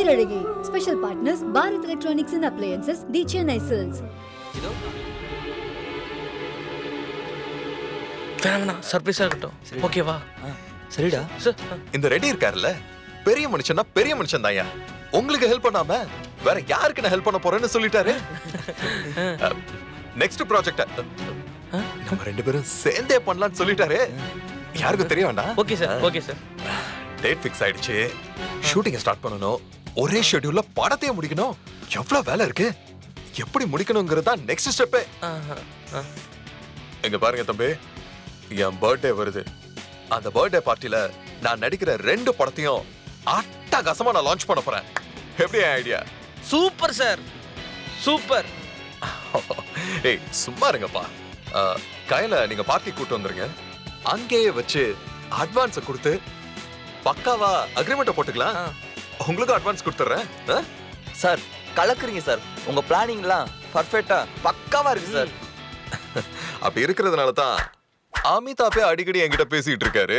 Perazhagi. Special partners Bharat Electronics and Appliances, The Chennai Silks. வேணா சர்ப்ரைஸா இருக்கட்டும். ஓகேவா? சரிடா. இந்த ரெடி இருக்காருல்ல, பெரிய மனுஷன்னா பெரிய மனுஷன் தான்யா. உங்களுக்கு ஹெல்ப் பண்ணாம வேற யாருக்கு நான் ஹெல்ப் பண்ண போறேன்னு சொல்லிட்டாரு. நெக்ஸ்ட் ப்ராஜெக்ட் நம்ம ரெண்டு பேரும் சேர்ந்தே பண்ணலாம்னு சொல்லிட்டாரு. யாருக்கும் தெரிய வேண்டாம். Okay sir, okay sir. Date fix ஆயிடுச்சு. ஷூட்டிங் ஸ்டார்ட் பண்ணனும். ஒரே ஷெட்யூல்ல படத்தையே முடிக்கணும். எவ்வளவு வேலை இருக்கு, எப்படி முடிக்கணும்ங்கிறது தான் நெக்ஸ்ட் ஸ்டெப். எங்க பாருங்க தம்பி, என் பர்த்டே வருது. அந்த பர்த்டே பார்ட்டில நான் நடிக்கிற 2 படத்தையும் அட்டகாசமா நான் லான்ச் பண்ண போறேன். எப்படி ஐடியா? Super sir, super. ஏய் சும்மா இருங்கப்பா. கையில நீங்க பார்ட்டி கூட்டு வந்துருங்க. அங்கேயே வச்சு அட்வான்ஸை கொடுத்து பக்காவா அக்ரிமெண்ட்டை போட்டுக்கலாம். உங்களுக்கு அட்வான்ஸ் கொடுத்துறேன். சார் கலக்குறீங்க சார். உங்க பிளானிங்லாம் பர்ஃபெக்ட்டா பக்காவா இருக்கு சார். அப்படி இருக்கிறதுனால தான் அமிதாபே அடிக்கடி என்கிட்ட பேசிட்டு இருக்காரு.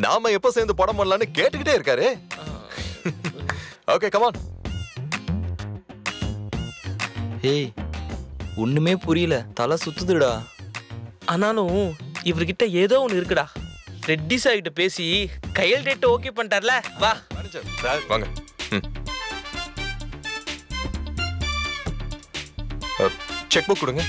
நாம எப்ப சேர்ந்து படம் பண்ணலாம்னு கேட்டுக்கிட்டே இருக்காரு. Okay come on. ஏய் ஒண்ணுமே புரியல, தலை சுத்துதுடா. ஆனாலும் இவர்கிட்ட ஏதோ ஒன்று இருக்குடா. ரெட்டி சார் கிட்ட பேசி கையல் டேட் ஓகே பண்ணிட்டார்ல. வா வாங்க. செக் புக் கொடுங்க.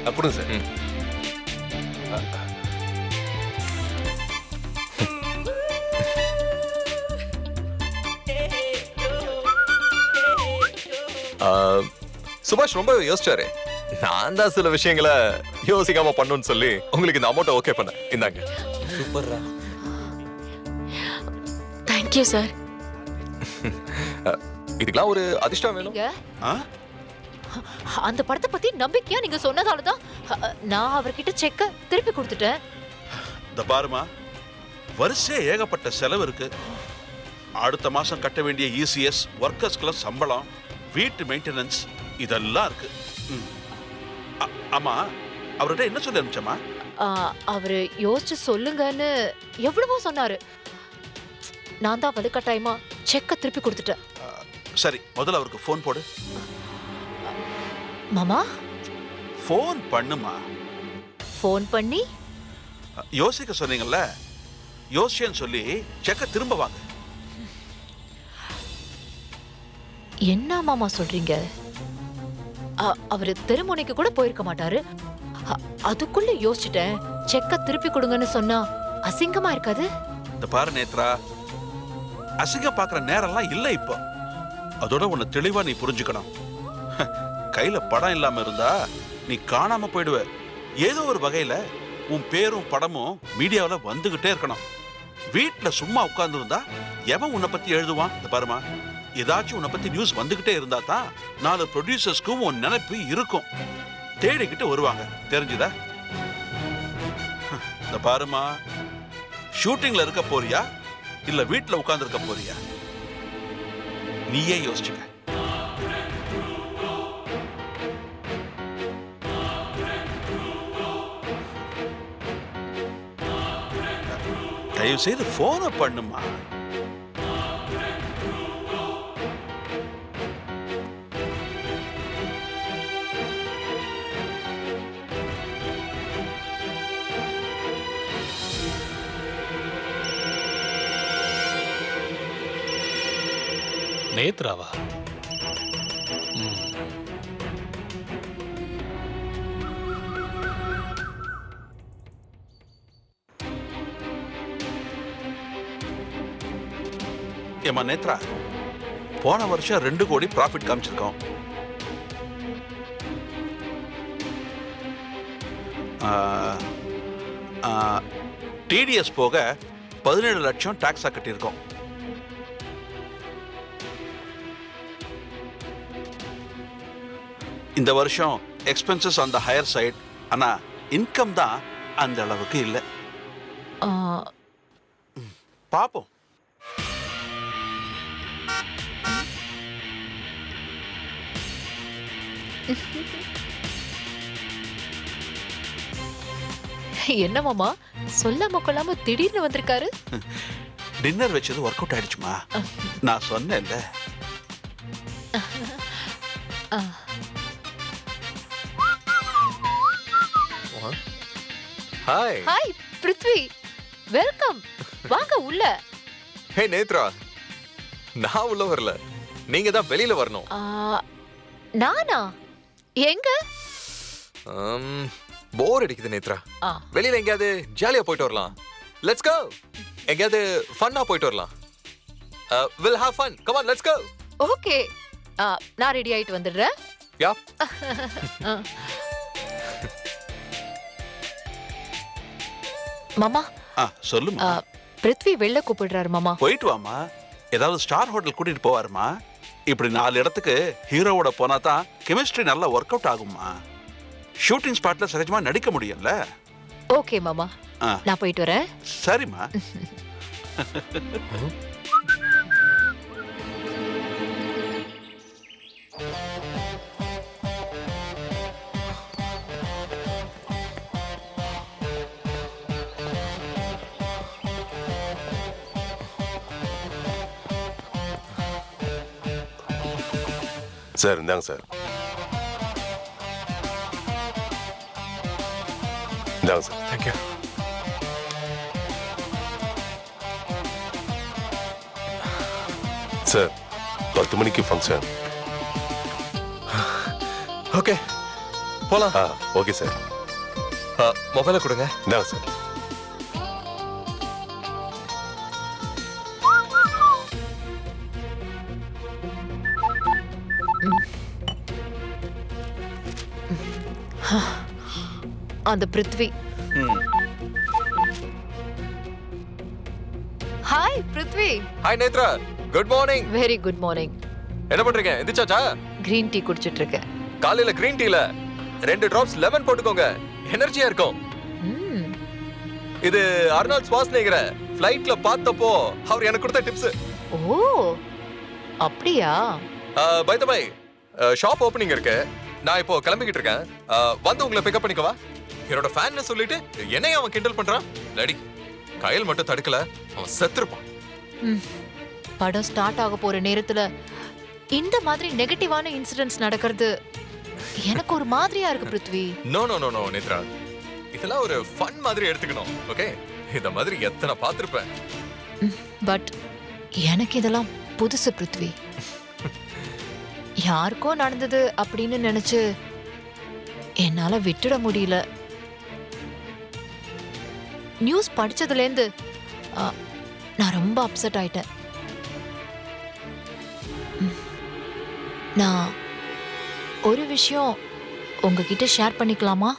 அப்படிங்க சார். சுபாஷ் ரொம்ப யோசிச்சாரு. நான் தான் சில விஷயங்களை யோசிக்காம பண்ணணும்னு சொல்லி உங்களுக்கு இந்த அமௌண்ட் ஓகே பண்ண. இந்தாங்க. சூப்பர்ரா. Thank you sir. இதுக்கெல்லாம் ஒரு அதிர்ஷ்டம் வேணும். அந்த படத்தை பத்தி நம்பிக்கையா நீங்க சொன்னதால தான் நான் அவர்கிட்ட செக்க திருப்பி கொடுத்துட்டேன். இந்த பாருமா, வருஷே ஏகப்பட்ட செலவு இருக்கு. அடுத்த மாசம் கட்ட வேண்டிய இசிஎஸ், ஒர்க்கர்ஸ்க்குள்ள சம்பளம், வீட்டு மெயின்டெனன்ஸ் இதெல்லாம் இருக்கு. ஆமா, அவர்கிட்ட என்ன சொல்லி அனுப்பிச்சமா? அவரு யோசிச்சு சொல்லுங்கன்னு எவ்வளவோ சொன்னாரு. நான் தான் வலுக்கட்டாயமா செக்க திருப்பி கொடுத்துட்டேன். சரி, முதல்ல அவருக்கு ஃபோன் போடு. மாமா ஃபோன் பண்ணுமா. ஃபோன் பண்ணி யோசிக்க சொன்னீங்கல்ல, யோசிச்சேன்னு சொல்லி செக்க திரும்ப வாங்க. என்ன மாமா சொல்றீங்க? அவரு தெருமுனைக்கு கூட போயிருக்க மாட்டாரு. அதுக்குள்ள யோசிச்சுட்டேன். செக்க திருப்பி கொடுங்கன்னு சொன்னா அசிங்கமா இருக்காது? இந்த பாரு நேத்ரா, அசிங்கம் பாக்குற நேரம்லாம் இல்ல இப்போ. அதோட உன்னை தெளிவா நீ புரிஞ்சுக்கணும். கையில படம் இல்லாம இருந்தா நீ காணாம போயிடுவ. ஏதோ ஒரு வகையில உன் பேரும் படமும் மீடியாவில வந்துகிட்டே இருக்கணும். வீட்டுல சும்மா உட்கார்ந்து இருந்தா எவன் உன்னை பத்தி எழுதுவான்? இந்த பாருமா, ஏதாச்சும் உன்னை பத்தி நியூஸ் வந்துகிட்டே இருந்தா தான் 4 ப்ரொடியூசர்ஸ்க்கும் உன் நினைப்பு இருக்கும். தேடிக்கிட்டு வருவாங்க, தெரிஞ்சுதா? இந்த பாருமா, ஷூட்டிங்ல இருக்க போறியா இல்ல வீட்டுல உட்கார்ந்து இருக்க போறியா? நீயே யோசிச்சுக்க. தயவு செய்து போனை பண்ணுமா. நேத்ராவா? ஏமா நேத்ரா, போன வருஷம் 2 கோடி ப்ராஃபிட் காமிச்சிருக்கோம். டிடிஎஸ் போக 17 லட்சம் டாக்ஸா கட்டியிருக்கோம். இந்த வருஷம் expenses on the higher side. ஆனா இன்கம் தான் அந்த அளவுக்கு இல்லை. பாப்போம். என்ன மாமா சொல்லாம கொள்ளாம திடீர்னு வந்திருக்காரு? டின்னர் வச்சது ஒர்க் அவுட் ஆயிடுச்சுமா. நான் சொன்னேன்ல. ஹாய். Hi Prithvi, welcome. வாங்க உள்ள. ஹே நேத்ரா, நான் உள்ள வரல, நீங்க தான் வெளியில வரணும். நானா? எங்க? போர் அடிக்குது நேத்ரா. வெளியில எங்கயாவது ஜாலியா போயிட்டு வரலாம். Let's go. எங்கயாவது ஃபன்னா போயிட்டு வரலாம். Will have fun. Come on, let's go. Okay, நான் ரெடி ஆயிட்டு வந்துடுறேன். யா. மாமா சொல்லுமா. பிருத்வி வெளில கூப்பிடுறாரு மாமா. போயிட்டு வாமா. ஏதாவது ஸ்டார் ஹோட்டல் கூட்டிட்டு போவாருமா. இப்படி 4 இடத்துக்கு ஹீரோவோட போனா தான் கெமிஸ்ட்ரி நல்லா ஒர்க் அவுட் ஆகுமா. ஷூட்டிங் ஸ்பாட்ல சகஜமா நடிக்க முடியும்ல. ஓகே மாமா, நான் போயிட்டு வரேன். சரிம்மா. சார் இந்தாங்க சார். இந்தாங்க சார். தேங்க்யூ. சார் 10 மணிக்கு ஃபங்க்ஷன். ஓகே போலாம். Okay sir. மொபைலை கொடுங்க. இந்தாங்க சார். அந்த Prithvi. Hi Prithvi. Hi Netra, good morning. Very good morning. என்ன பண்றீங்க? எந்திரிச்சாச்சா? கிரீன் டீ குடிச்சிட்டு இருக்கேன். காலையில கிரீன் டீல 2 டிராப்ஸ் லெமன் போட்டுக்கோங்க, எனர்ஜியா இருக்கும். இது அர்னால்ட் ஸ்வாஸ்நேகர ஃளைட்ல பார்த்தப்போ அவர் எனக்கு கொடுத்த டிப்ஸ். ஓ அப்படியா? By the by, shop opening இருக்கு. நான் இப்போ கிளம்பிக்கிட்டு இருக்கேன். வந்து உங்களை பிக்கப் பண்ணிக்கவா? என்னோட ஃபேன்னு சொல்லிட்டு என்னைய அவன் கிண்டல் பண்றான். லேடி கயல் மட்டும் தடுக்கல, அவன் செத்துருப்பான். படம் ஸ்டார்ட் ஆக போற நேரத்துல இந்த மாதிரி நெகட்டிவான இன்சிடென்ட்ஸ் நடக்கிறது எனக்கு ஒரு மாதிரியா இருக்கு Prithvi. No no no no Netra, இதெல்லாம் ஒரு ஃபன் மாதிரி எடுத்துக்கணும். ஓகே, இத மாதிரி எத்தனை பார்த்திருப்பேன். பட் எனக்கு இதெல்லாம் புதுசு பிருத்வி. யாருக்கோ நடந்தது அப்படின்னு நினைச்சு என்னால விட்டுட முடியல. நியூஸ் படிச்சதுல இருந்து நான் ரொம்ப அப்செட் ஆயிட்டேன். நான் ஒரு விஷயம் உங்ககிட்ட ஷேர் பண்ணிக்கலாமா?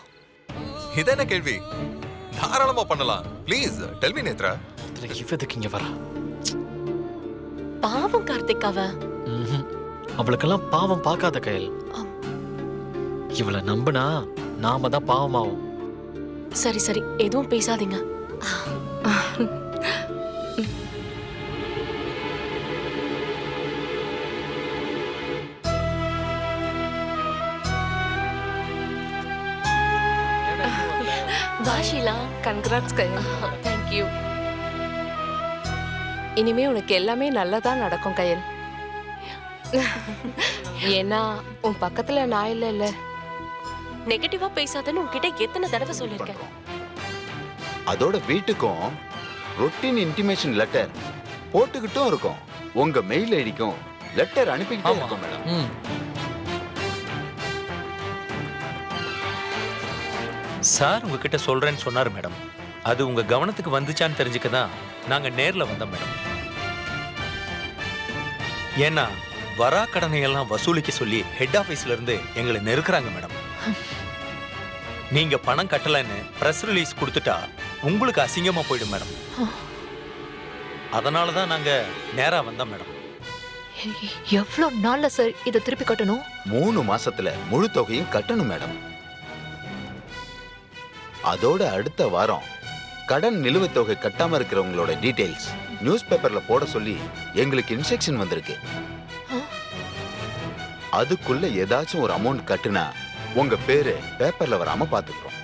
இது என்ன கேள்வி? தாராளமா பண்ணலாம். Please tell me Nethra. இவதுக்கு இங்க வரா. பாவம் கார்த்திக் அவ. அவளுக்கெல்லாம் பாவம் பார்க்காத கயல். இவளை நம்பினா நாம தான் பாவமாவும். சரி சரி, எதுவும் பேசாதீங்க. வாஷிலா, கங்க்ராட்ஸ் கயல். தேங்க்யூ. இனிமே உனக்கு எல்லாமே நல்லதா நடக்கும் கயல். ஏன்னா உன் பக்கத்துல நான் இல்ல. நெகட்டிவா பேசாதன்னு உன்கிட்ட எத்தனை தடவை சொல்லிருக்கேன். அதோட வீட்டுக்கும் ரொட்டீன் இன்டிமேஷன் லெட்டர் போட்டுக்கிட்டும் இருக்கும். உங்க மெயில் ஐடிக்கும் லெட்டர் அனுப்பிக்கிட்டே இருக்கும் மேடம். சார் உங்ககிட்ட சொல்றேன்னு சொன்னாரு மேடம். அது உங்க கவனத்துக்கு வந்துச்சான்னு தெரிஞ்சுக்க தான் நாங்க நேர்ல வந்தோம் மேடம். ஏன்னா வரா கடனை எல்லாம் வசூலிக்க சொல்லி ஹெட் ஆபீஸ்ல இருந்து எங்களை நெருக்குறாங்க மேடம். நீங்க பணம் கட்டலன்னு பிரஸ் ரிலீஸ் கொடுத்துட்டா உங்களுக்கு அசிங்கமா போயிடும் மேடம். அதனால தான் நாங்க நேரா வந்தோம் மேடம். எவ்வளவு நாள்ல சார் இதை திருப்பி கட்டணும்? 3 மாசத்துல முழு தொகையும் கட்டணும் மேடம். அதோட அடுத்த வாரம் கடன் நிலுவைத் தொகை கட்டாம இருக்கிறவங்களோட டீடைல்ஸ் நியூஸ் பேப்பர்ல போட சொல்லி எங்களுக்கு இன்ஸ்ட்ரக்ஷன் வந்திருக்கு. அதுக்குள்ள ஏதாச்சும் ஒரு அமௌண்ட் கட்டுனா உங்க பேரு பேப்பர்ல வராம பாத்துக்கிறோம்.